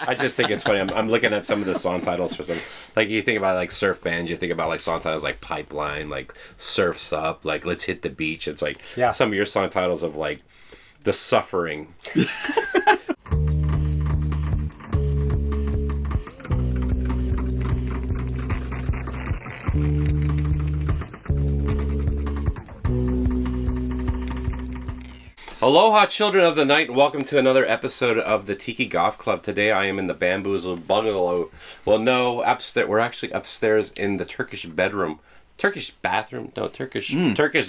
I just think it's funny. I'm looking at some of the song titles for some, like you think about like surf bands, you think about like song titles like Pipeline, like Surf's Up, like Let's Hit the Beach. It's like some of your song titles of like The Suffering. Aloha, children of the night, and welcome to another episode of the Tiki Goth Club. Today I am in the Bamboozled Bungalow. Well, no, upstairs. We're actually upstairs in the Turkish bedroom. Turkish bathroom? No, Turkish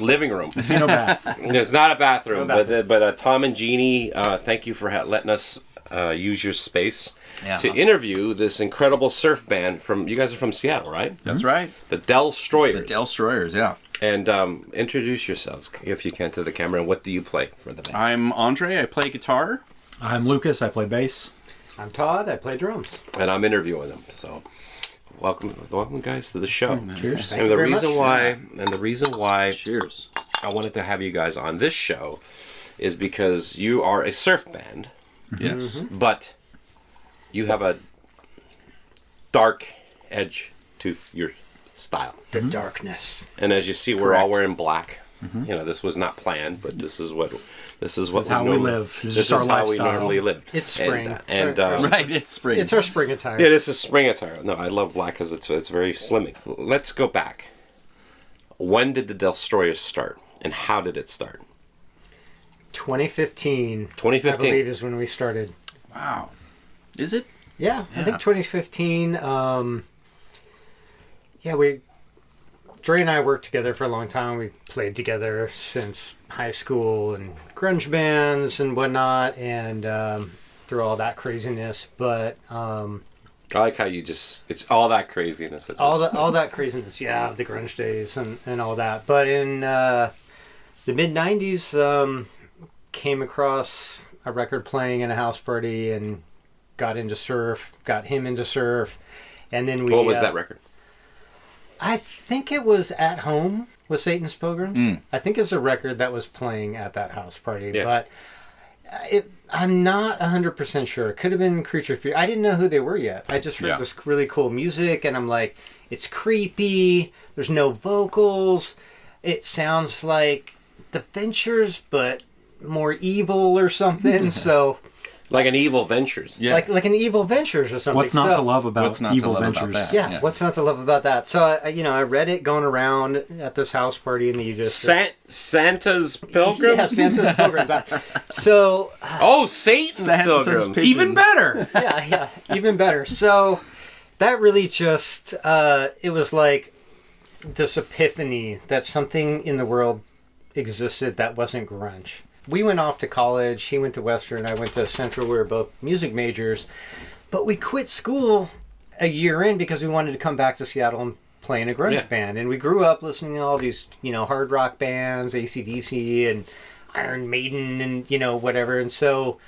living room. I see no bath. It's not a bathroom, No but Tom and Jeannie, thank you for letting us use your space to interview this incredible surf band from. You guys are from Seattle, right? That's right. The Delstroyers. The Delstroyers, yeah. And introduce yourselves, if you can, to the camera. And what do you play for the band? I'm Andre. I play guitar. I'm Lucas. I play bass. I'm Todd. I play drums. And I'm interviewing them. So, welcome, guys, to the show. Cheers. And the reason why Cheers. I wanted to have you guys on this show is because you are a surf band. Yes. But you have a dark edge to your style. The darkness. And as you see, we're all wearing black. You know, this was not planned, but this is how we live. This is how we normally live. It's spring. Right, it's spring. It's our spring attire. Yeah, this is spring attire. No, I love black because it's very slimming. Let's go back. When did the Delstroyers start, and how did it start? 2015. 2015. I believe is when we started. Wow. Is it? Yeah, I think 2015. Dre and I worked together for a long time. We played together since high school and grunge bands and whatnot, and through all that craziness. But I like how it's all that craziness. all that craziness, yeah, the grunge days and all that. But in the mid '90s, came across a record playing in a house party and got into surf. Got him into surf, and then we. What was that record? I think it was At Home with Satan's Pilgrims. I think it's a record that was playing at that house party, but I'm not 100% sure. It could have been Creature Fear. I didn't know who they were yet. I just heard this really cool music, and I'm like, it's creepy. There's no vocals. It sounds like The Ventures, but more evil or something. So. Like an Evil Ventures. Yeah. Like an Evil Ventures or something. What's not to love about Evil Ventures? About yeah, what's not to love about that? So, I read it going around at this house party, and then you just... Santa's Pilgrims? Yeah, Santa's Pilgrims. So... Satan's Pilgrims. Even better! Yeah, even better. So, that really just... it was like this epiphany that something in the world existed that wasn't grunge. We went off to college. He went to Western. I went to Central. We were both music majors. But we quit school a year in because we wanted to come back to Seattle and play in a grunge band. And we grew up listening to all these, hard rock bands, AC/DC and Iron Maiden and, whatever. And so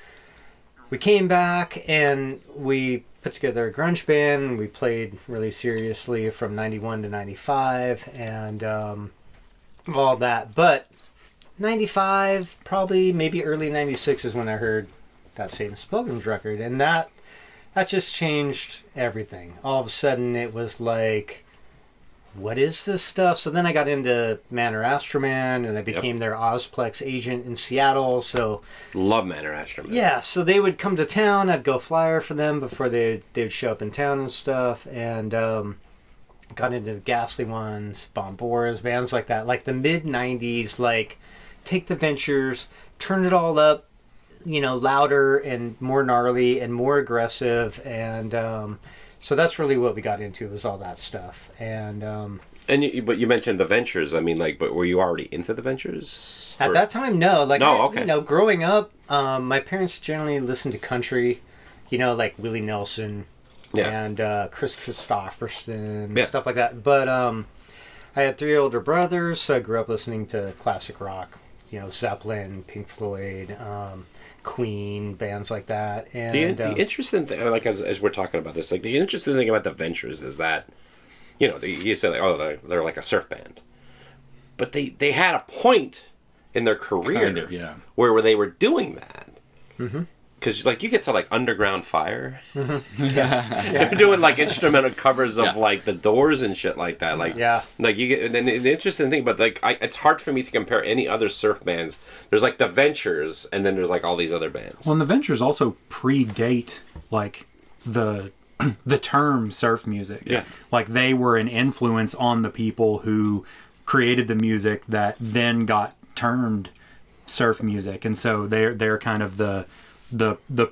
we came back and we put together a grunge band. And we played really seriously from 91 to 95 and all that. But... 95, probably, maybe early 96 is when I heard that Satan's Pilgrims record. And that just changed everything. All of a sudden, it was like, what is this stuff? So then I got into Manor Astroman, and I became their Ozplex agent in Seattle. So love Manor Astroman. Yeah, so they would come to town. I'd go flyer for them before they would show up in town and stuff. And got into the Ghastly Ones, Bomboras, bands like that. Like the mid-90s, like... Take the Ventures, turn it all up, louder and more gnarly and more aggressive, and so that's really what we got into was all that stuff. And but you mentioned the Ventures. I mean, but were you already into the Ventures? At that time, no. Okay. Growing up, my parents generally listened to country, like Willie Nelson and Chris Christopherson, stuff like that. But I had 3 older brothers, so I grew up listening to classic rock. Zeppelin, Pink Floyd, Queen, bands like that. And the interesting thing, as we're talking about this, the interesting thing about the Ventures is that, you say they're like a surf band, but they had a point in their career where they were doing that. Mm-hmm. because like you get to like Underground Fire, Yeah. they're doing like instrumental covers of Yeah. like the Doors and shit like that. Like Yeah. like you get. And then the interesting thing, but like it's hard for me to compare any other surf bands. There's like the Ventures, and then there's like all these other bands. Well, and the Ventures also predate like the the term surf music. Yeah. Like they were an influence on the people who created the music that then got termed surf music, and so they're kind of the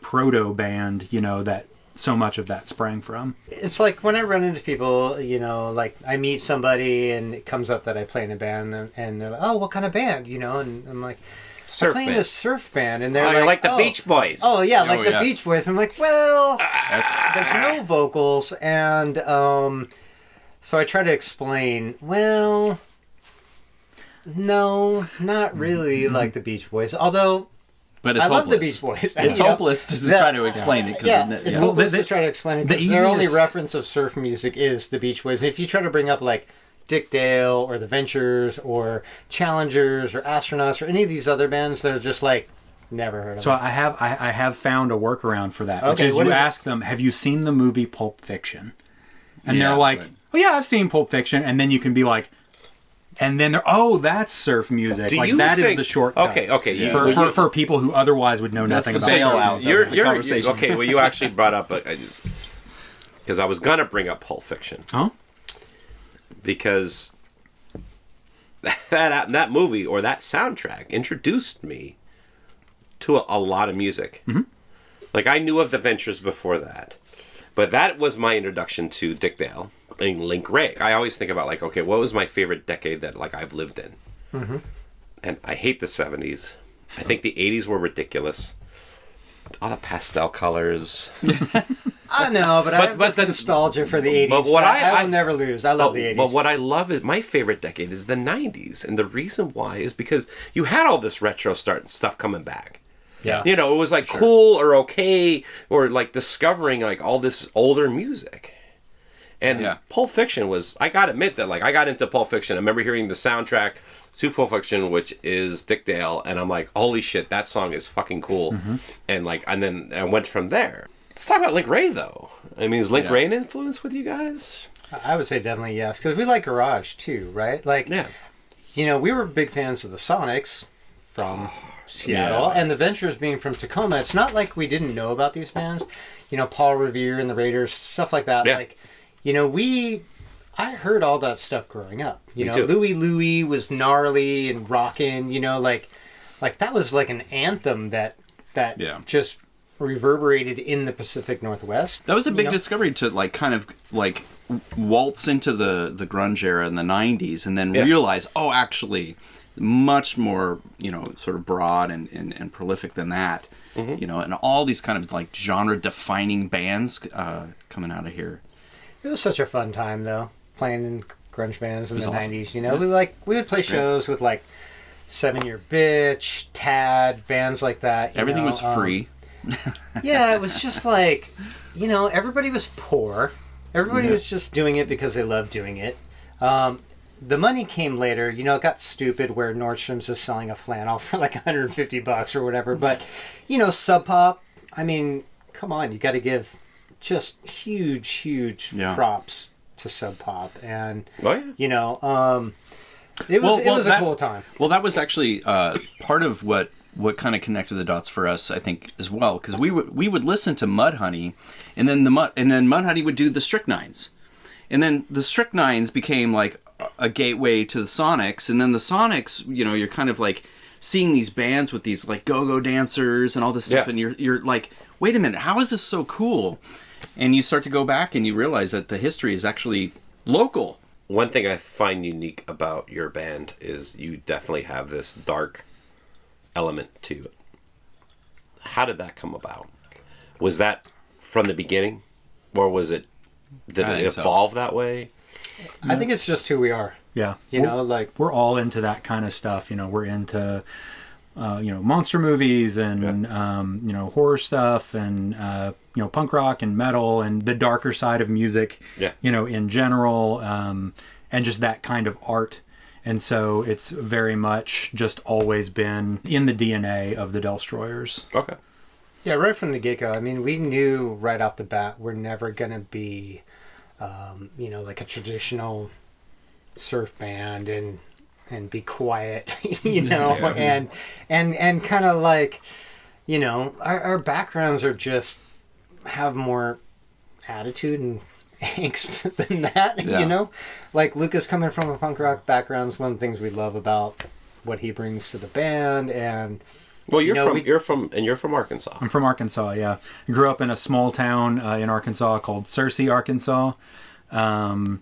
proto band, you know, that so much of that sprang from. It's like when I run into people, you know, like I meet somebody and it comes up that I play in a band and they're like, oh, what kind of band, you know? And I'm like, Surf I'm playing band. a surf band. And they're Oh, like the oh. Beach Boys. Oh, yeah, like the yeah. Beach Boys. I'm like, well, there's no vocals. And so I try to explain, well, no, not really like the Beach Boys. Although But it's I love hopeless. the Beach Boys. It's you know? hopeless to Yeah. try to explain it. 'cause Yeah, it- it's yeah. hopeless the- to try to explain it the because their only easiest- reference of surf music is the Beach Boys. If you try to bring up like Dick Dale or the Ventures or Challengers or Astronauts or any of these other bands, they're just like never heard of So them. I have found a workaround for that, which Okay, is what you is it? ask them, have you seen the movie Pulp Fiction? And Yeah, they're like, right. oh yeah, I've seen Pulp Fiction. And then you can be like, and then they're, oh, that's surf music. Do Like you that is think- the shortcut. Okay. You, For, well, for, you- for people who otherwise would know That's nothing the about bailout. surf. You're, of the you're conversation. okay. Well, you actually brought up because I was gonna bring up Pulp Fiction Huh? because that movie or that soundtrack introduced me to a lot of music. Mm-hmm. Like I knew of the Ventures before that, but that was my introduction to Dick Dale and Link Ray. I always think about like, okay, what was my favorite decade that like I've lived in? Mm-hmm. And I hate the 70s. I think the 80s were ridiculous. All the pastel colors. I know, but I have but this the- nostalgia for the 80s. but what that I I- will never lose. I love the 80s. But what I love is my favorite decade is the 90s. And the reason why is because you had all this retro stuff coming back. yeah. You know, it was like cool or okay or like discovering like all this older music. And Yeah. Pulp Fiction was, I gotta admit that like I got into Pulp Fiction. I remember hearing the soundtrack to Pulp Fiction, which is Dick Dale, and I'm like, holy shit, that song is fucking cool. And like, and then I went from there. Let's talk about Link Ray though. I mean, is Link Yeah. Ray an influence with you guys? I would say definitely yes, because we like garage too, right? Like, Yeah. you know, we were big fans of the Sonics from Seattle, and the Ventures being from Tacoma. It's not like we didn't know about these bands. You know, Paul Revere and the Raiders, stuff like that. Yeah. Like, you know, I heard all that stuff growing up. You Me know, too. Louie was gnarly and rockin'. You know, like that was like an anthem that Yeah. just reverberated in the Pacific Northwest. That was a big know? discovery to like kind of like waltz into the grunge era in the 90s and then Yeah. realize, oh, actually much more, you know, sort of broad and prolific than that. Mm-hmm. You know, and all these kind of like genre defining bands coming out of here. It was such a fun time though, playing in grunge bands in was the awesome. 90s. You know, we would play shows with like 7 Year Bitch, Tad, bands like that. you Everything know, was free. Yeah, it was just like, you know, everybody was poor. Everybody was just doing it because they loved doing it. The money came later. You know, it got stupid where Nordstrom's is selling a flannel for like $150 or whatever. But, you know, Sub Pop, I mean, come on, you got to give just huge Yeah. props to Sub Pop. And, Oh, yeah. you know, it was a that- cool time. Well, that was actually part of what kind of connected the dots for us, I think, as well, because we would listen to Mudhoney, and then Mudhoney would do the Strychnines, and then the Strychnines became like a gateway to the Sonics, and then the Sonics, you know, you're kind of like seeing these bands with these like go-go dancers and all this stuff, Yeah. and you're like, wait a minute, how is this so cool? And you start to go back and you realize that the history is actually local. One thing I find unique about your band is you definitely have this dark element to it. How did that come about? Was that from the beginning, or did I it think so. evolve that way? I think it's just who we are. Yeah. You know, like, We're all into that kind of stuff. You know, we're into, you know, monster movies and, you know, horror stuff and, you know, punk rock and metal and the darker side of music, Yeah. you know, in general, and just that kind of art. And so it's very much just always been in the DNA of the Delstroyers. Okay. Yeah, right from the get-go. I mean, we knew right off the bat we're never going to be, like a traditional surf band and be quiet, and kind of like, our backgrounds are just have more attitude and angst than that, Like Lucas coming from a punk rock background is one of the things we love about what he brings to the band. And well, you're from Arkansas. I'm from Arkansas. Yeah, I grew up in a small town in Arkansas called Searcy, Arkansas, and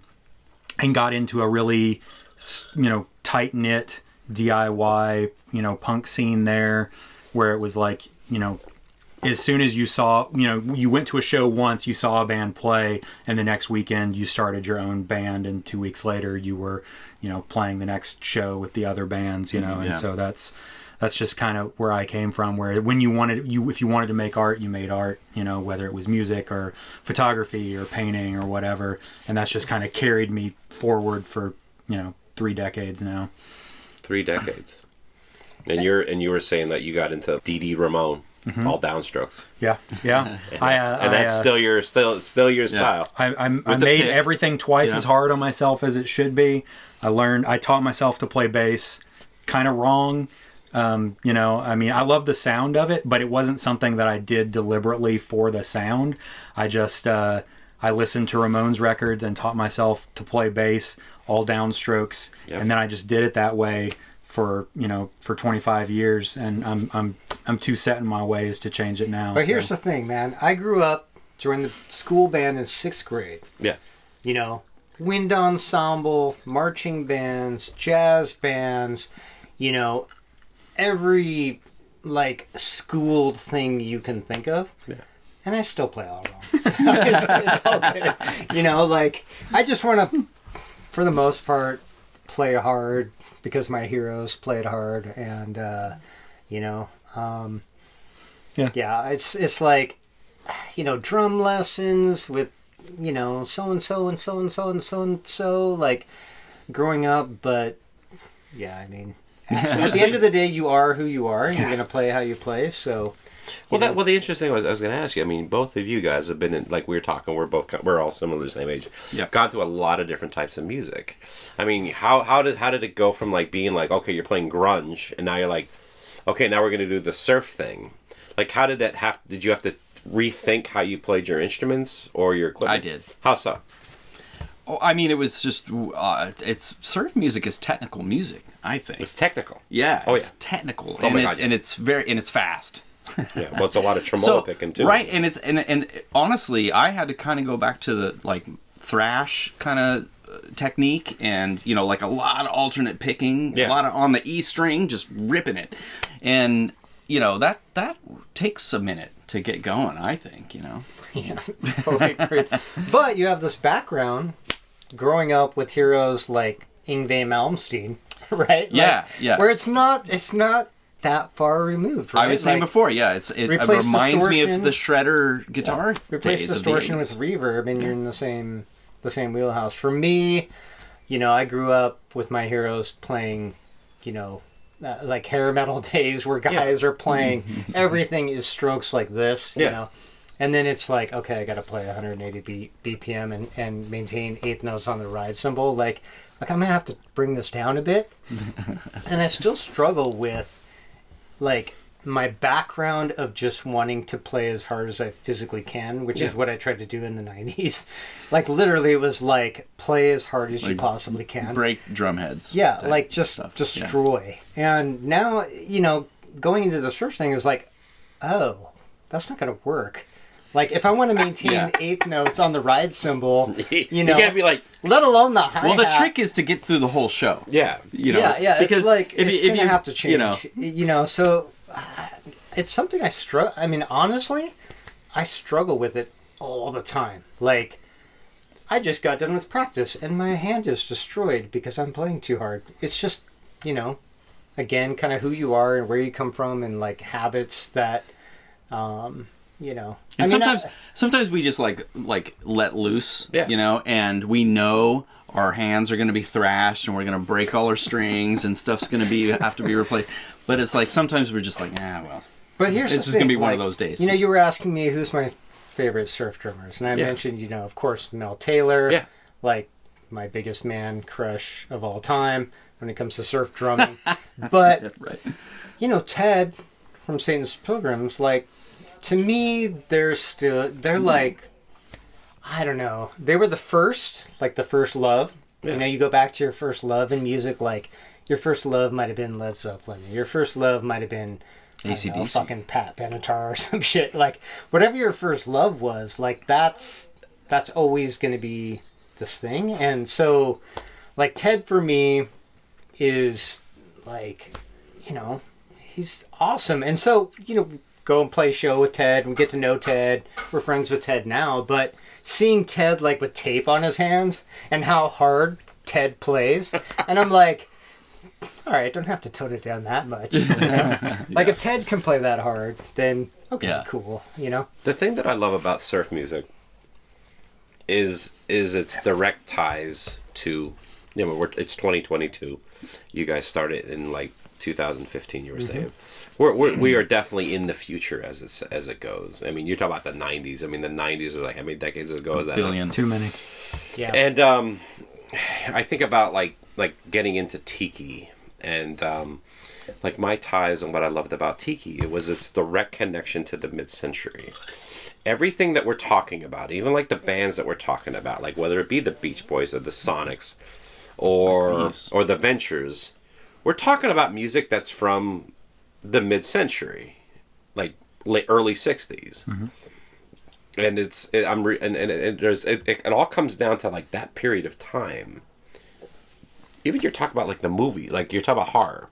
got into a really, tight knit DIY, punk scene there, where it was like, as soon as you saw, you went to a show once, you saw a band play, and the next weekend you started your own band, and 2 weeks later you were, playing the next show with the other bands, and so that's just kind of where I came from, where when if you wanted to make art, you made art, whether it was music or photography or painting or whatever, and that's just kind of carried me forward for, 3 decades now. 3 decades. And you were saying that you got into D.D. Ramone. All downstrokes. Yeah. And that's still your style. I made everything twice as hard on myself as it should be. I taught myself to play bass kind of wrong. I love the sound of it, but it wasn't something that I did deliberately for the sound. I just, I listened to Ramones records and taught myself to play bass, all downstrokes. Yep. And then I just did it that way for 25 years, and I'm too set in my ways to change it now. But here's the thing, man. I grew up joined the school band in 6th grade. Yeah. Wind ensemble, marching bands, jazz bands, every schooled thing you can think of. Yeah. And I still play all wrong. So it's all good. I just want to, for the most part, play hard, because my heroes played hard, and it's like, drum lessons with so and so and so and so and so and so, like growing up. But at the end of the day, you are who you are, and you're going to play how you play. So the interesting thing was, I was going to ask you, I mean, both of you guys have been in, like we were talking, we're all similar, the same age. Yep. Gone through a lot of different types of music. I mean, how did it go from being okay, you're playing grunge, and now you're like, okay, now we're going to do the surf thing. Like, how did that did you have to rethink how you played your instruments or your equipment? I did. How so? Oh, I mean, it was just, surf music is technical music, I think. It's technical. Yeah, it's technical. Oh my God. And it's fast. Yeah, well, it's a lot of tremolo picking too. Right, and honestly, I had to kind of go back to the thrash kind of technique, and a lot of alternate picking, a lot of on the E string, just ripping it, and that takes a minute to get going, I think. Yeah, totally agree. But you have this background, growing up with heroes like Yngwie Malmsteen, right? Yeah. Where it's not that far removed, right? I was saying before, it reminds me of the shredder guitar. Replace distortion with reverb, and you're in the same wheelhouse. For me, I grew up with my heroes playing, like hair metal days where guys are playing, everything is strokes like this, you know. And then it's like, okay, I got to play 180 BPM and maintain eighth notes on the ride cymbal. Like I'm going to have to bring this down a bit. And I still struggle with, my background of just wanting to play as hard as I physically can, which is what I tried to do in the 90s. Literally, it was play as hard as you possibly can. Break drum heads. Yeah, just stuff. Destroy. Yeah. And now, going into the surf thing is oh, that's not going to work. If I want to maintain eighth notes on the ride cymbal, you can't be let alone the hi-hat. Well, the trick is to get through the whole show. Yeah. Yeah. Because it's going to have to change. So it's something I struggle. I mean, honestly, I struggle with it all the time. I just got done with practice and my hand is destroyed because I'm playing too hard. It's just, again, kind of who you are and where you come from, and habits that, And sometimes we just let loose, and we know our hands are going to be thrashed and we're going to break all our strings and stuff's going to have to be replaced. But it's sometimes we're just well, But here's This the is thing, gonna be one of like, those days. You know, you were asking me who's my favorite surf drummers, and I mentioned, you know, of course, Mel Taylor. Yeah. Like my biggest man crush of all time when it comes to surf drumming. But Right. you know, Ted from Satan's Pilgrims, like, to me, they're like, I don't know. They were the first love. Yeah. You know, you go back to your first love in music, like, your first love might have been Led Zeppelin. Your first love might have been, I don't know, AC/DC. fucking Pat Benatar or some shit. Like, whatever your first love was, like, that's always going to be this thing. And so, like, Ted for me is, like, you know, he's awesome. And so, you know, go and play a show with Ted. We get to know Ted. We're friends with Ted now. But seeing Ted, like, with tape on his hands and how hard Ted plays, and I'm like, all right, don't have to tone it down that much. You know? Like, if Ted can play that hard, then okay, Yeah. cool, you know? The thing that I love about surf music is its direct ties to, you know, it's 2022. You guys started in like 2015. You were saying we are definitely in the future as it goes. I mean, you talk about the 90s. I mean, the 90s are like how many decades ago is that? Billion. Too many. Yeah. And I think about like getting into Tiki and like Mai-Tais, and what I loved about Tiki, it was its direct connection to the mid-century. Everything that we're talking about, even like the bands that we're talking about, like whether it be the Beach Boys or the Sonics or the Ventures, we're talking about music that's from the mid-century, like early 60s. And it all comes down to like that period of time. Even you're talking about like the movie, like you're talking about horror,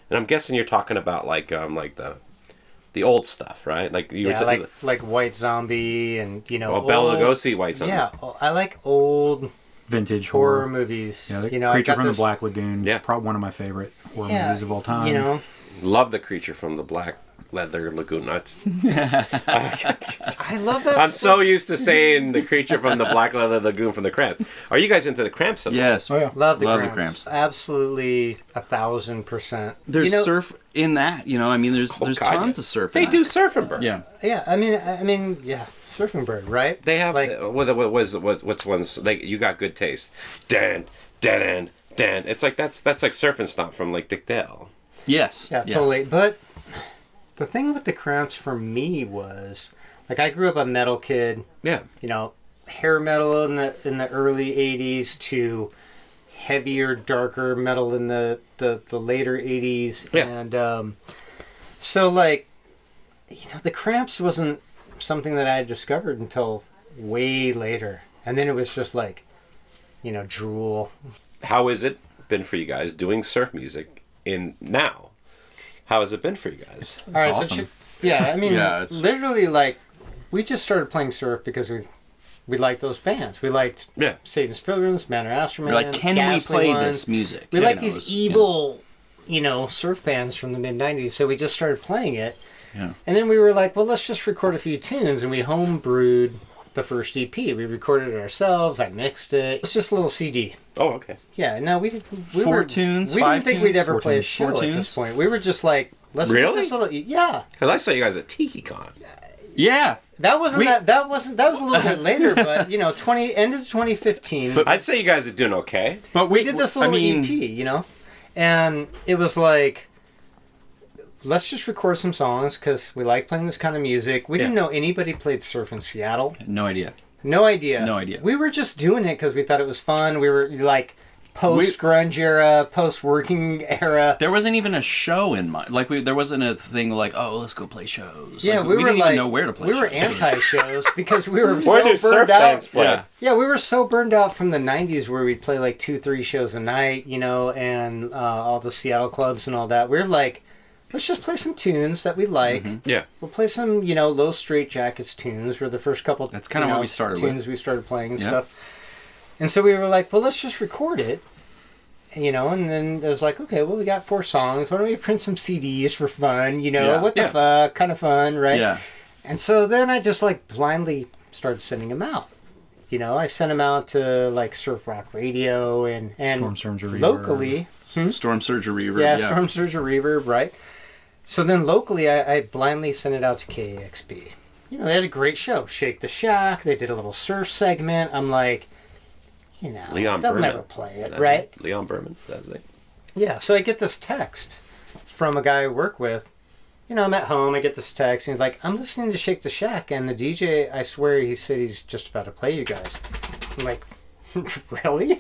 and I'm guessing you're talking about like the old stuff, right? Like you Yeah, were like White Zombie and, you know, Bela old- Lugosi, White Zombie. Yeah, I like old Vintage horror horror. movies. Yeah, the you know, I've Creature got from this- the Black Lagoon. Yeah. Probably one of my favorite horror Yeah, movies of all time. You know, Love the Creature from the Black Leather Lagoon. I love that. I'm so used to saying the Creature from the Black Leather Lagoon from the Cramps. Are you guys into the Cramps? at all? Yes. Oh, yeah. Love the Love the Cramps. Cramps. Absolutely 1,000%. There's you know, surf in that, you know. I mean, there's God, tons yeah. of surf. They in do that. Surf and Burn. Yeah. Yeah, I mean, yeah, Surfing Bird, right? They have like what's ones like you got good taste. Dan. It's like that's like Surf and Stomp from like Dick Dale. Yes. Yeah, totally. But the thing with the Cramps for me was, like, I grew up a metal kid. Yeah. You know, hair metal in the early '80s to heavier, darker metal in the later '80s, Yeah. and so like, you know, the Cramps wasn't something that I had discovered until way later, and then it was just like, you know, drool. How has it been for you guys doing surf music in now? How has it been for you guys? All right, awesome. I mean, Yeah, it's- literally, like, we just started playing surf because we liked those bands. We liked Yeah. Satan's Pilgrims, Man or Astroman. You're like, can we Ghastly play One. this music? We You like know, these it's- evil, you know, surf bands from the mid '90s. So we just started playing it, Yeah. and then we were like, well, let's just record a few tunes, and we homebrewed the first EP. We recorded it ourselves. I mixed it. It's just a little CD. Oh, okay. Yeah, no, we Four tunes, We five didn't think we'd tunes, ever four play a tunes, show four at tunes? this point. We were just like, let's Really? make this little. Yeah. Because I saw you guys at Tiki Con. Yeah. That wasn't We- that was a little bit later, but you know, end of 2015. But- I'd say you guys are doing okay. But we did this little EP, you know, and it was like, let's just record some songs because we like playing this kind of music. We didn't know anybody played surf in Seattle. No idea. No idea. No idea. We were just doing it because we thought it was fun. We were like post grunge era, post working era. There wasn't even a show in mind. Like there wasn't a thing like, oh, let's go play shows. Yeah, Like, we were didn't like, even know where to play. we were shows. anti-shows because we were Where do so surf burned out. bands play? Yeah. Yeah, we were so burned out from the 90s where we'd play like 2-3 shows a night, you know, and all the Seattle clubs and all that. We're like, let's just play some tunes that we like. Yeah. We'll play some, you know, Low Straight Jackets tunes were the first couple. That's kinda you what know, we started tunes with. we started playing and Yeah. stuff. And so we were like, well, let's just record it. You know, and then it was like, okay, well, we got 4 songs. Why don't we print some CDs for fun? You know, Yeah. what the Yeah. fuck? Kind of fun, right? Yeah. And so then I just like blindly started sending them out. You know, I sent them out to like Surf Rock Radio and Storm Surge Reverb. locally. Storm Surge Reverb. Yeah, Storm Surge Reverb, right? So then locally, I blindly sent it out to KAXB. They had a great show. Shake the Shack. They did a little surf segment. I'm like, Leon they'll Berman. never play it, That's right? Leon Berman. That's it. Yeah, so I get this text from a guy I work with. I'm at home, I get this text, and he's like, I'm listening to Shake the Shack, and the DJ, I swear, he said he's just about to play you guys. I'm like, really?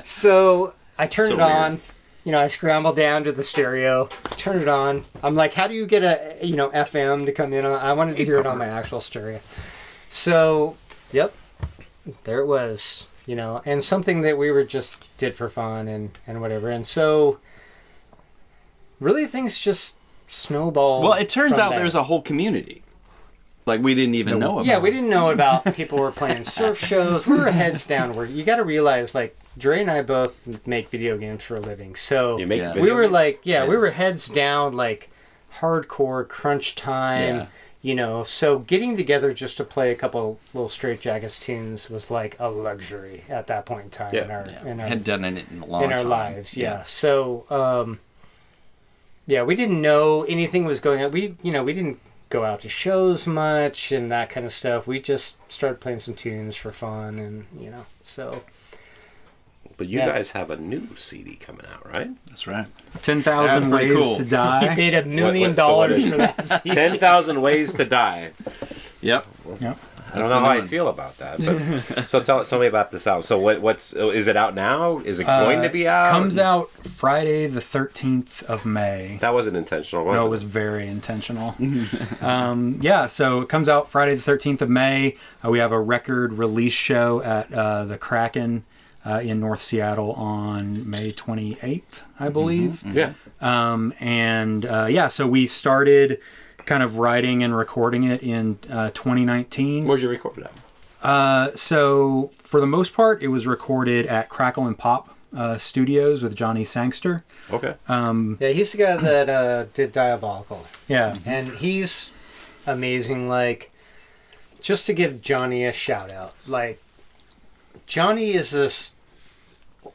So I turn it on. I scramble down to the stereo, turn it on. I'm like, how do you get a, FM to come in on? I wanted to hear it on my actual stereo. So, yep, there it was, and something that we were just did for fun and whatever. And so, really things just snowballed. Well, it turns from out there. there's a whole community. Like, we didn't even know about. Yeah, we didn't know about people were playing surf shows. We were heads down. You got to realize, like, Dre and I both make video games for a living. So You make Yeah. video we were games? like, we were heads down, like, hardcore crunch time. So getting together just to play a couple little Straight Jackets tunes was like a luxury at that point in time in our had done it in a long in our time. lives. Yeah. So we didn't know anything was going on. We didn't go out to shows much and that kind of stuff. We just started playing some tunes for fun, and so. But you guys have a new CD coming out, right? That's right. 10,000 That's pretty Ways cool. to He Die. paid $1 million so what is for that. CD. 10,000 Ways to Die. Yep. Yep. I don't know how I feel about that. But, so tell me about this album. So is it out now? Is it going to be out? Comes out Friday the 13th of May. That wasn't intentional, was No, it? it was very intentional. So it comes out Friday the 13th of May. We have a record release show at the Kraken in North Seattle on May 28th, I believe. Yeah. So we started kind of writing and recording it in 2019. Where'd you record it at? So for the most part, it was recorded at Crackle and Pop Studios with Johnny Sangster. Okay. Yeah, he's the guy that did Diabolical. Yeah. And he's amazing. Like, just to give Johnny a shout out, like, Johnny is this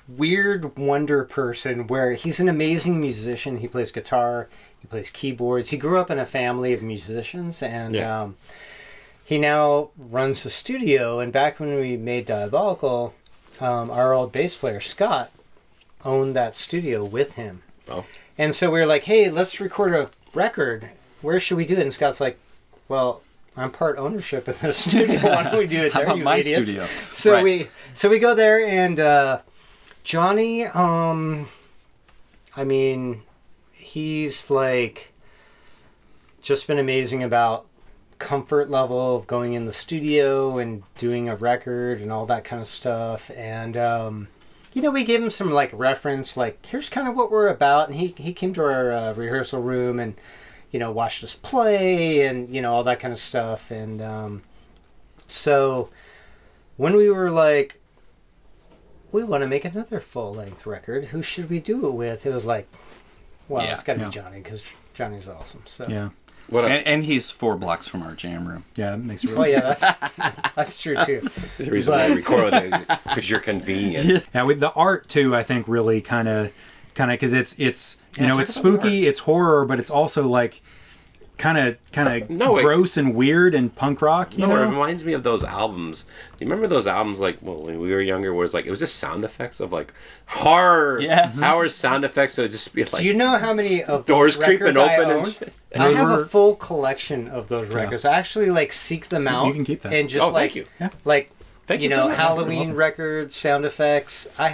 weird wonder person where he's an amazing musician. He plays guitar, he plays keyboards. He grew up in a family of musicians, and he now runs a studio. And back when we made Diabolical, our old bass player, Scott, owned that studio with him. Oh. And so we were like, hey, let's record a record. Where should we do it? And Scott's like, well, I'm part ownership in the studio. Why don't we do it How there, about you my idiots? studio? So Right. we go there, and Johnny, he's like just been amazing about comfort level of going in the studio and doing a record and all that kind of stuff. And we gave him some like reference, like, here's kind of what we're about. And he came to our rehearsal room and watched us play and all that kind of stuff. And so when we were like, we want to make another full-length record, who should we do it with? It was like, well, it's got to be Johnny, because Johnny's awesome. So Yeah. And he's 4 blocks from our jam room. Yeah, it makes it well, really that's true too. The reason why I record with it is because you're convenient. Yeah, with the art too, I think really kind of because it's it's talk it's about spooky, it's horror, but it's also like kind of gross and weird and punk rock. You It know, reminds me of those albums. You remember those albums, like, when we were younger, where it was just sound effects of like horror. Yes. Hour sound effects. So it'd just be like Do you know how many of doors those creeping records I open own? and shit. I Those have were- a full collection of those records. I actually like seek them out. You can keep that. And just Oh, like thank you. like Thank you for that. Halloween records, sound effects. I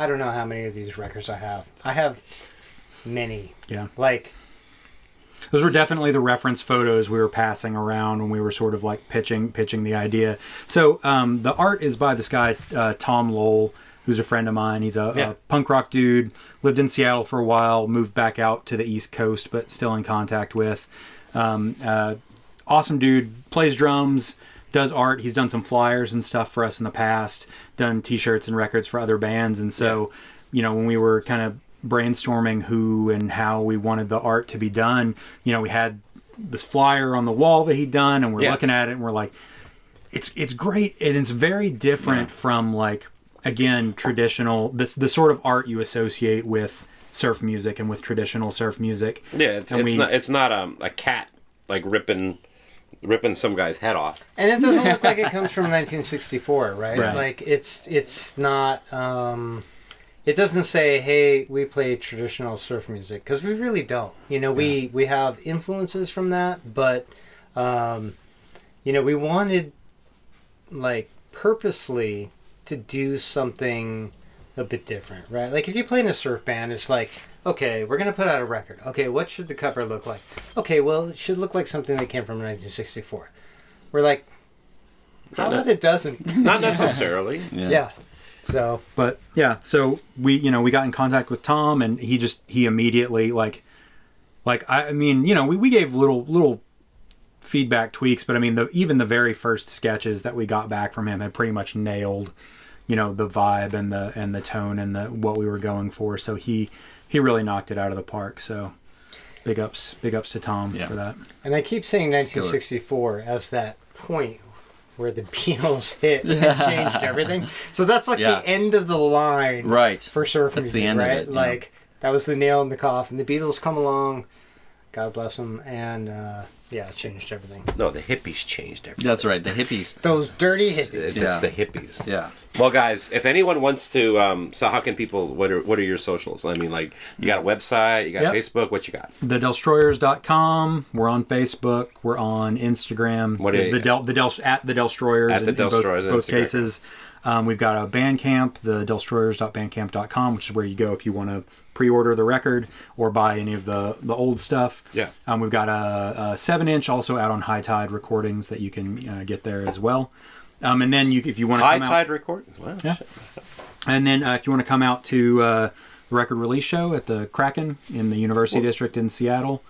don't know how many of these records I have. I have many. Yeah. Like, those were definitely the reference photos we were passing around when we were sort of like pitching the idea. So the art is by this guy Tom Lowell, who's a friend of mine. He's a punk rock dude. Lived in Seattle for a while, moved back out to the East Coast, but still in contact with. Awesome dude. Plays drums. Does art. He's done some flyers and stuff for us in the past. Done T-shirts and records for other bands. And so, when we were kind of brainstorming who and how we wanted the art to be done, we had this flyer on the wall that he'd done, and we're looking at it and we're like, it's great, and it's very different from, like, again, traditional, the sort of art you associate with surf music and with traditional surf music. Yeah, And it's not a cat like ripping some guy's head off. And it doesn't look like it comes from 1964, right? Right. Like it's not. It doesn't say, "Hey, we play traditional surf music," because we really don't. You know, we have influences from that, but you know, we wanted like purposely to do something a bit different, right? Like if you play in a surf band, it's like, okay, we're gonna put out a record. Okay, what should the cover look like? Okay, well, it should look like something that came from 1964. We're like, how about it doesn't? Not necessarily. Yeah. So, But yeah, so we got in contact with Tom, and he immediately like I mean, we gave little feedback tweaks, but I mean even the very first sketches that we got back from him had pretty much nailed, the vibe and the tone and what we were going for. So he really knocked it out of the park. So big ups to Tom for that. and I keep saying 1964 as that point where the Beatles hit and changed everything. So that's like Yeah. the end of the line, Right. for surf That's music, the end of right? it, yeah. Like that was the nail in the coffin. The Beatles come along, God bless them, and it changed everything. No, the hippies changed everything. That's right. The hippies. Those dirty hippies. It's Yeah. the hippies. Yeah. Well, guys, if anyone wants to, so how can people? What are your socials? I mean, like, you got a website, you got Yep. Facebook. What you got? TheDelstroyers.com. We're on Facebook. We're on Instagram. What Is is- the Delstroyers At the in Delstroyers on both Instagram. cases. We've got a Bandcamp, the Delstroyers.bandcamp.com, which is where you go if you want to pre-order the record or buy any of the old stuff. Yeah. We've got a 7-inch also out on High Tide Recordings that you can get there as well. And then if you want to High come out, Tide Recordings. Wow. Yeah. And then if you want to come out to the record release show at the Kraken in the University District in Seattle.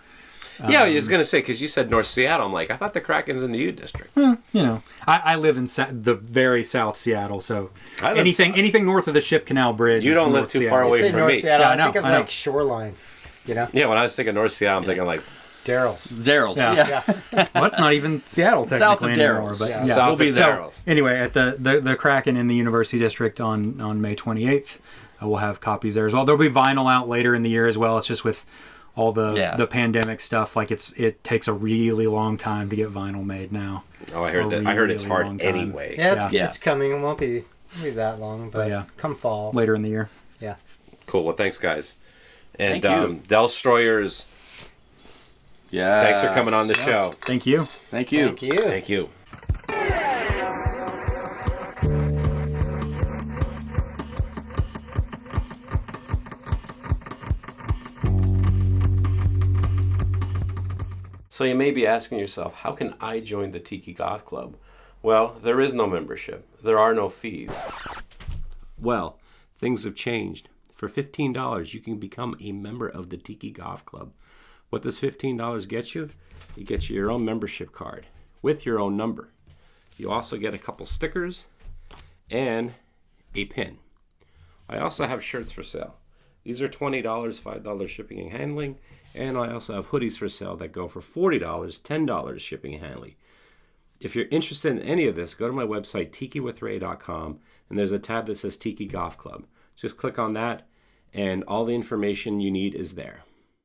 Yeah, I was gonna say because you said North Seattle. I'm like, I thought the Kraken's in the U District. I live in the very South Seattle, so I live- anything north of the Ship Canal Bridge. You is don't live North too Seattle. far away Say from North me. Seattle. Yeah, I I think know, of I know. like Shoreline. Yeah, when I was thinking North Seattle, I'm thinking like Daryl's. Daryl's. Yeah. Yeah. Well, that's not even Seattle technically South of anymore. Daryl's. But Yeah. South we'll be of there. Daryl's. Anyway, at the Kraken in the University District on May 28th, we'll have copies there as well. There'll be vinyl out later in the year as well. It's just with all the pandemic stuff, like it takes a really long time to get vinyl made now. Oh, I heard that. I heard it's really long hard time. anyway. Yeah, Yeah. it's coming. It won't be that long, but yeah. come fall. Later in the year. Yeah. Cool. Well, thanks, guys. And Thank you. Delstroyers, Yeah. thanks for coming on the show. Thank you. Thank you. Thank you. Thank you. So you may be asking yourself, how can I join the Tiki Goth Club? Well, there is no membership. There are no fees. Well, things have changed. For $15, you can become a member of the Tiki Goth Club. What does $15 get you? It gets you your own membership card with your own number. You also get a couple stickers and a pin. I also have shirts for sale. These are $20, $5 shipping and handling, and I also have hoodies for sale that go for $40, $10 shipping and handling. If you're interested in any of this, go to my website, tikiwithray.com, and there's a tab that says Tiki Goth Club. Just click on that, and all the information you need is there.